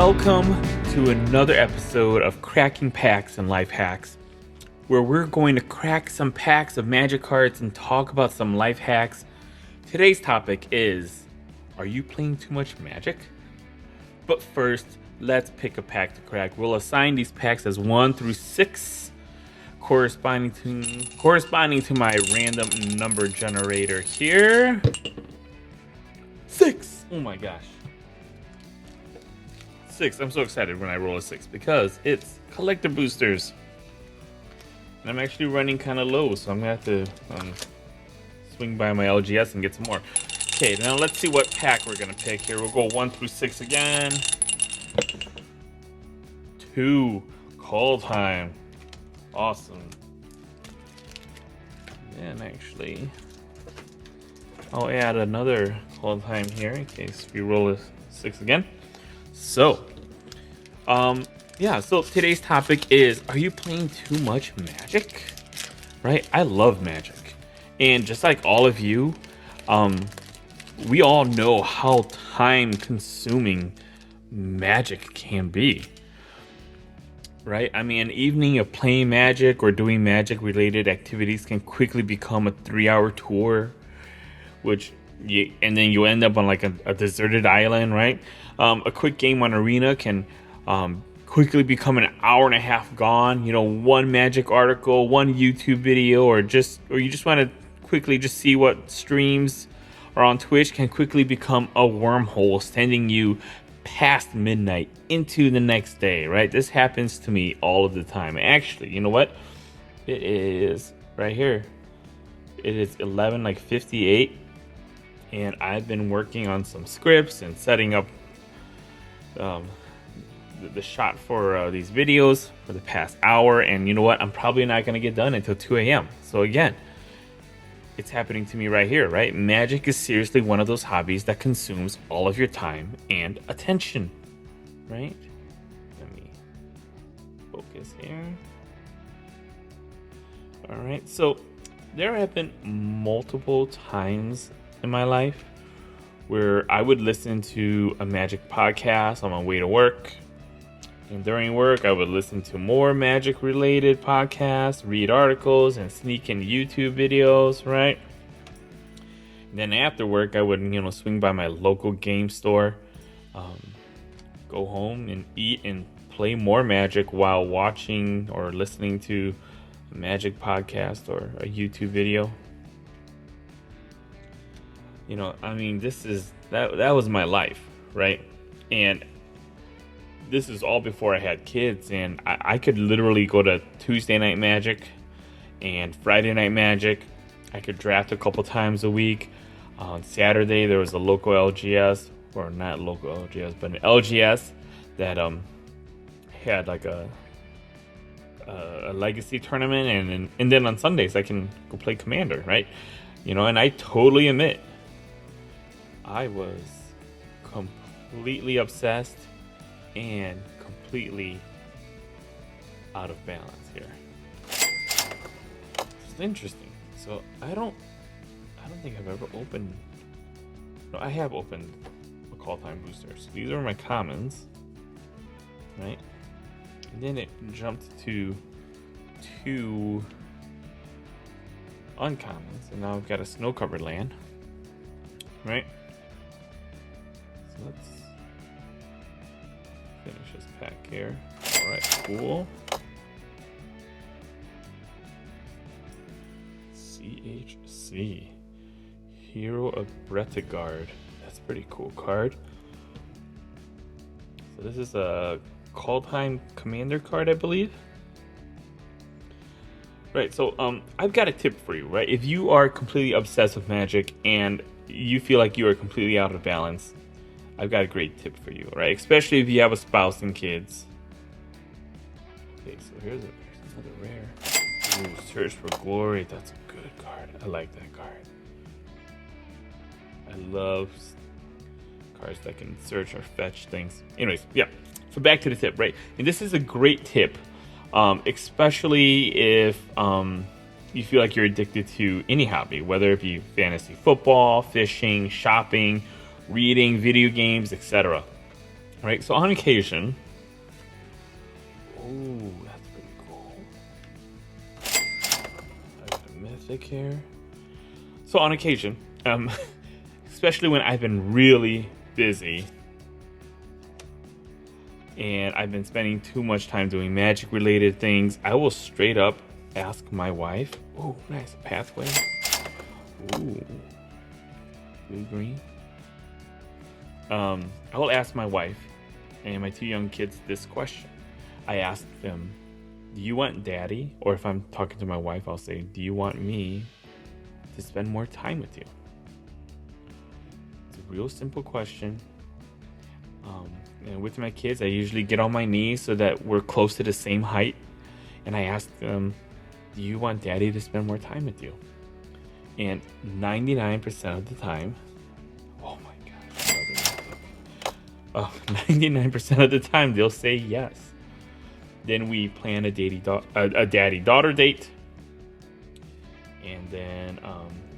Welcome to another episode of Cracking Packs and Life Hacks, where we're going to crack some packs of magic cards and talk about some life hacks. Today's topic is, are you playing too much Magic? But first, let's pick a pack to crack. We'll assign these packs as 1 through 6, corresponding to my random number generator here. 6! Oh my gosh. 6. I'm so excited when I roll a 6 because it's collector boosters. And I'm actually running kind of low, so I'm going to have to swing by my LGS and get some more. Okay, now let's see what pack we're going to pick here. We'll go 1 through 6 again. 2. Call time. Awesome. And actually, I'll add another call time here in case we roll a 6 again. So, so today's topic is, are you playing too much Magic? Right? I love Magic. And just like all of you, we all know how time-consuming Magic can be. Right? I mean, an evening of playing Magic or doing Magic-related activities can quickly become a 3-hour tour, and then you end up on like a deserted island, right? A quick game on Arena can quickly become an hour and a half gone. You know, one Magic article, one YouTube video, or you just want to quickly just see what streams are on Twitch can quickly become a wormhole, sending you past midnight into the next day, right? This happens to me all of the time. Actually, you know what? It is right here. It is 11:58. And I've been working on some scripts and setting up the shot for these videos for the past hour. And you know what? I'm probably not going to get done until 2 a.m. So again, it's happening to me right here, right? Magic is seriously one of those hobbies that consumes all of your time and attention, right? Let me focus here. All right. So there have been multiple times in my life where I would listen to a Magic podcast on my way to work, and during work I would listen to more Magic related podcasts, read articles, and sneak in YouTube videos, right? And then after work I would swing by my local game store, go home and eat and play more Magic while watching or listening to a Magic podcast or a YouTube video. That was my life, right? And this is all before I had kids, and I could literally go to Tuesday Night Magic and Friday Night Magic. I could draft a couple times a week. On Saturday, there was a local LGS, or not local LGS, but an LGS that had like a legacy tournament, and then on Sundays I can go play Commander, right? And I totally admit, I was completely obsessed and completely out of balance here. It's interesting. So I don't think I've ever opened. No, I have opened a call time boosters. These are my commons, right? And then it jumped to 2 uncommons, and now I've got a snow-covered land, right? So let's finish this pack here. All right, cool. CHC, Hero of Bretigard. That's a pretty cool card. So this is a call time commander card, I believe. Right, so I've got a tip for you, right? If you are completely obsessed with Magic and you feel like you are completely out of balance, I've got a great tip for you, right? Especially if you have a spouse and kids. Okay, so here's another rare. Ooh, Search for Glory. That's a good card. I like that card. I love cards that can search or fetch things. Anyways, yeah. So back to the tip, right? And this is a great tip, especially if you feel like you're addicted to any hobby, whether it be fantasy football, fishing, shopping, reading, video games, etc. right? So on occasion, oh, that's pretty cool. I got a mythic here. So on occasion, especially when I've been really busy and I've been spending too much time doing magic related things, I will straight up ask my wife. Oh, nice pathway. Ooh, blue green. I will ask my wife and my 2 young kids this question. I ask them, do you want daddy? Or if I'm talking to my wife, I'll say, do you want me to spend more time with you? It's a real simple question. And with my kids, I usually get on my knees so that we're close to the same height. And I ask them, do you want daddy to spend more time with you? And 99% of the time, oh my gosh, 99% of the time they'll say yes. Then we plan a daddy-daughter date. And then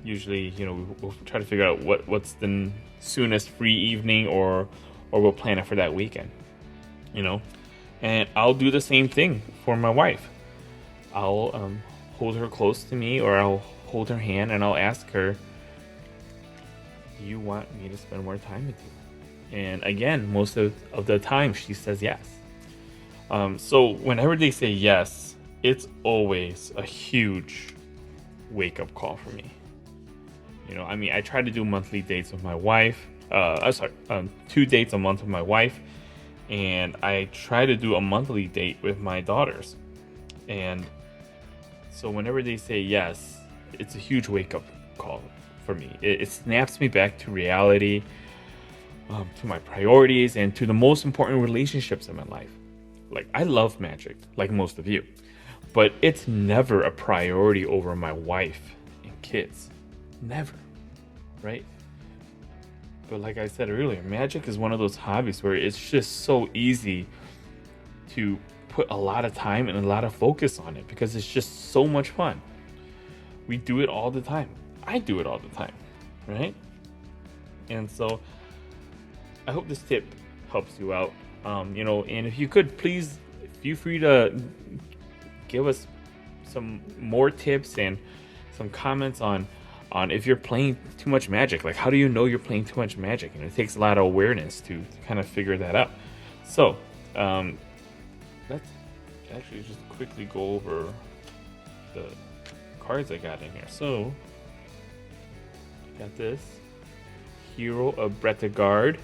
usually, we'll try to figure out what's the soonest free evening, or we'll plan it for that weekend. And I'll do the same thing for my wife. I'll hold her close to me, or I'll hold her hand and I'll ask her, do you want me to spend more time with you? And again, most of the time she says yes. So whenever they say yes, it's always a huge wake-up call for me. I try to do monthly dates with my wife. 2 dates a month with my wife, and I try to do a monthly date with my daughters. And so whenever they say yes, it's a huge wake-up call for me. It snaps me back to reality, to my priorities, and to the most important relationships in my life. Like, I love magic, like most of you, but it's never a priority over my wife and kids. Never, right? But like I said earlier, magic is one of those hobbies where it's just so easy to put a lot of time and a lot of focus on it because it's just so much fun. We do it all the time. I do it all the time, right? And so I hope this tip helps you out. And if you could, please feel free to give us some more tips and some comments on if you're playing too much magic. Like, how do you know you're playing too much magic? And it takes a lot of awareness to kind of figure that out. So let's actually just quickly go over the cards I got in here. So I got this Hero of Bretagard.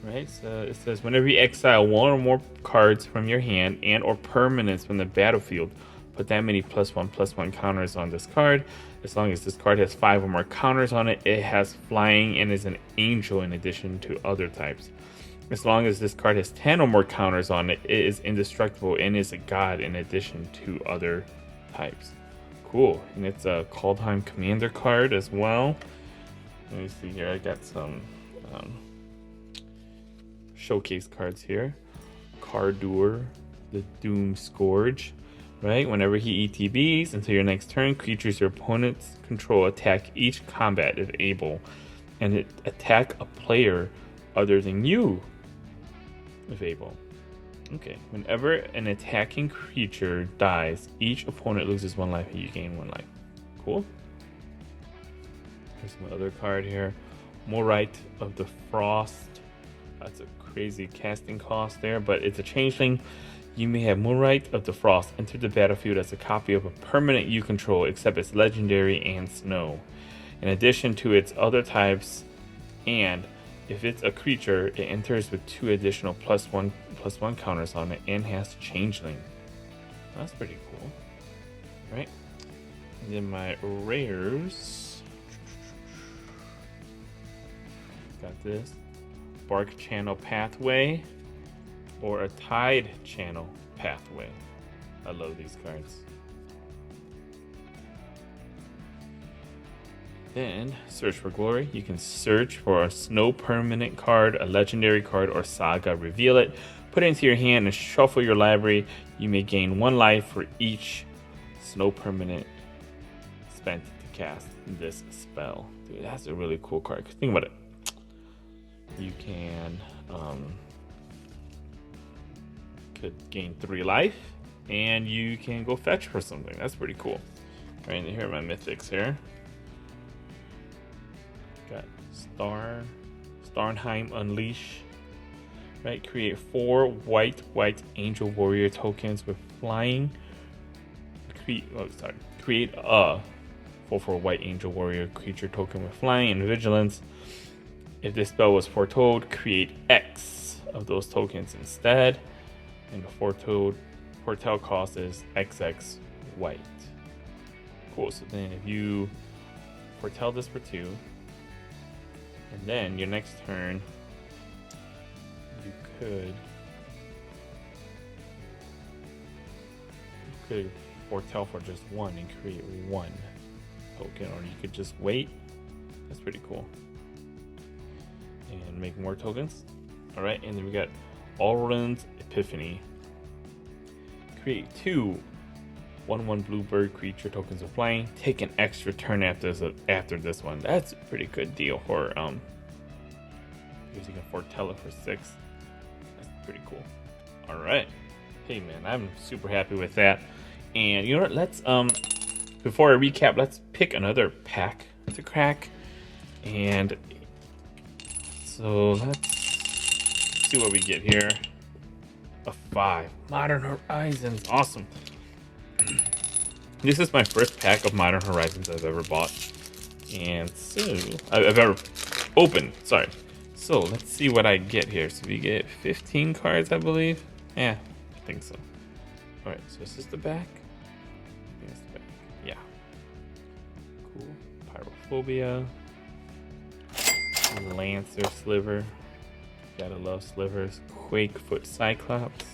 Right, so it says whenever you exile 1 or more cards from your hand and or permanents from the battlefield, put that many +1/+1 counters on this card. As long as this card has 5 or more counters on it, it has flying and is an angel in addition to other types. As long as this card has 10 or more counters on it, it is indestructible and is a god in addition to other types. Cool, and it's a Kaldheim Commander card as well. Let me see here, I got some showcase cards here. Cardur, the Doom Scourge, right? Whenever he ETBs until your next turn, creatures your opponents control attack each combat if able, and it attack a player other than you if able. Okay, whenever an attacking creature dies, each opponent loses 1 life and you gain 1 life. Cool. There's my other card here. Morite of the Frost. That's a crazy casting cost there, but it's a changeling. You may have Morite of the Frost enter the battlefield as a copy of a permanent you control, except it's legendary and snow. In addition to its other types, and if it's a creature, it enters with 2 additional +1/+1 counters on it and has changeling. That's pretty cool, right? And then my rares. Got this. Bark Channel Pathway or a Tide Channel Pathway. I love these cards. Then search for glory. You can search for a snow permanent card, a legendary card, or saga. Reveal it, put it into your hand, and shuffle your library. You may gain 1 life for each snow permanent spent to cast this spell. Dude, that's a really cool card. Think about it. you can could gain 3 life, and you can go fetch for something. That's pretty cool. All right, here are my mythics here. Got Starnheim Unleash. Right, create 4 white angel warrior tokens with flying. Create a 4/4 white angel warrior creature token with flying and vigilance. If this spell was foretold, create X of those tokens instead. And the foretell cost is XX white. Cool. So then if you foretell this for 2, and then your next turn you could foretell for just 1 and create 1 token, or you could just wait. That's pretty cool. And make more tokens. All right, and then we got Alrund's Epiphany. Create 2 1/1 bluebird creature tokens of flying. Take an extra turn after this one. That's a pretty good deal for using a foretell for 6. That's pretty cool. All right. Hey man, I'm super happy with that. And you know what? Let's before I recap, let's pick another pack to crack. And so let's see what we get here. A 5. Modern Horizons. Awesome. This is my first pack of Modern Horizons I've ever bought. And so I've ever opened. Sorry. So let's see what I get here. So we get 15 cards, I believe. Yeah, I think so. Alright, so is this the back? I think it's the back. Yeah. Cool. Pyrophobia. Lancer Sliver. Gotta love slivers. Quakefoot Cyclops.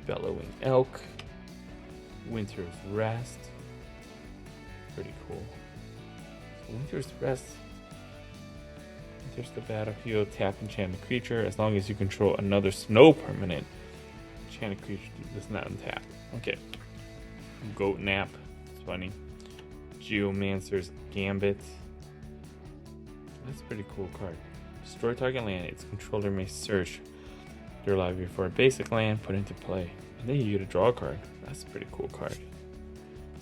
Bellowing Elk. Winter's Rest. Pretty cool. So Winter's Rest. Enters the battlefield, tap enchanted creature. As long as you control another snow permanent, enchanted creature does not untap. Okay. Goat Nap. It's funny. Geomancer's Gambit. That's a pretty cool card. Destroy target land. Its controller may search their library for a basic land, put into play. And then you get to draw a card. That's a pretty cool card.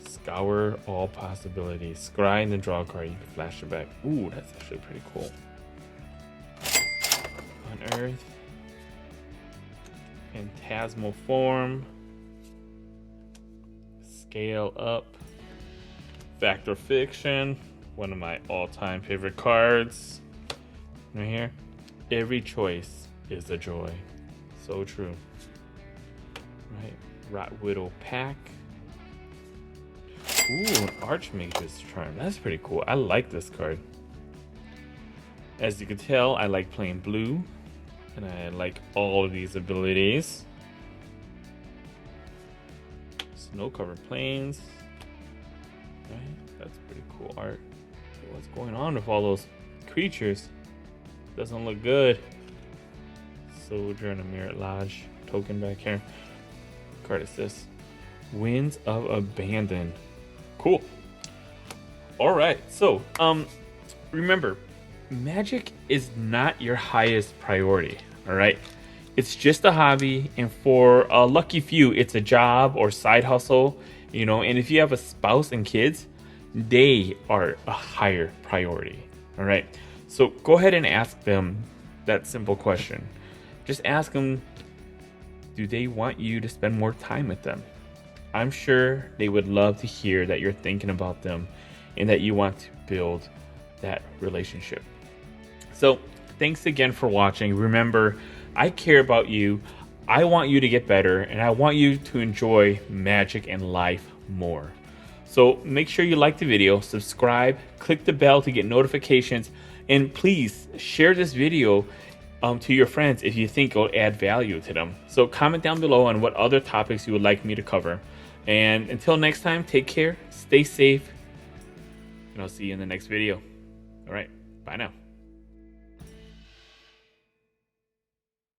Scour all possibilities. Scry and then draw a card. You can flash it back. Ooh, that's actually pretty cool. Unearth. Phantasmal Form. Scale Up. Factor Fiction. One of my all-time favorite cards. Right here. Every choice is a joy. So true. Right. Rot Widow Pack. Ooh, an Archmage's Charm. That's pretty cool. I like this card. As you can tell, I like playing blue. And I like all of these abilities. Snow-covered plains. Right. That's pretty cool art. So what's going on with all those creatures? Doesn't look good. Sojourn Mirror Lodge token back here. What card is this? Winds of Abandon. Cool. Alright, so remember, magic is not your highest priority. Alright? It's just a hobby, and for a lucky few, it's a job or side hustle, you know, and if you have a spouse and kids, they are a higher priority. Alright? So go ahead and ask them that simple question. Just ask them, do they want you to spend more time with them? I'm sure they would love to hear that you're thinking about them and that you want to build that relationship. So thanks again for watching. Remember, I care about you. I want you to get better, and I want you to enjoy magic and life more. So make sure you like the video, subscribe, click the bell to get notifications, and please share this video to your friends if you think it'll add value to them. So comment down below on what other topics you would like me to cover. And until next time, take care, stay safe, and I'll see you in the next video. All right, bye now.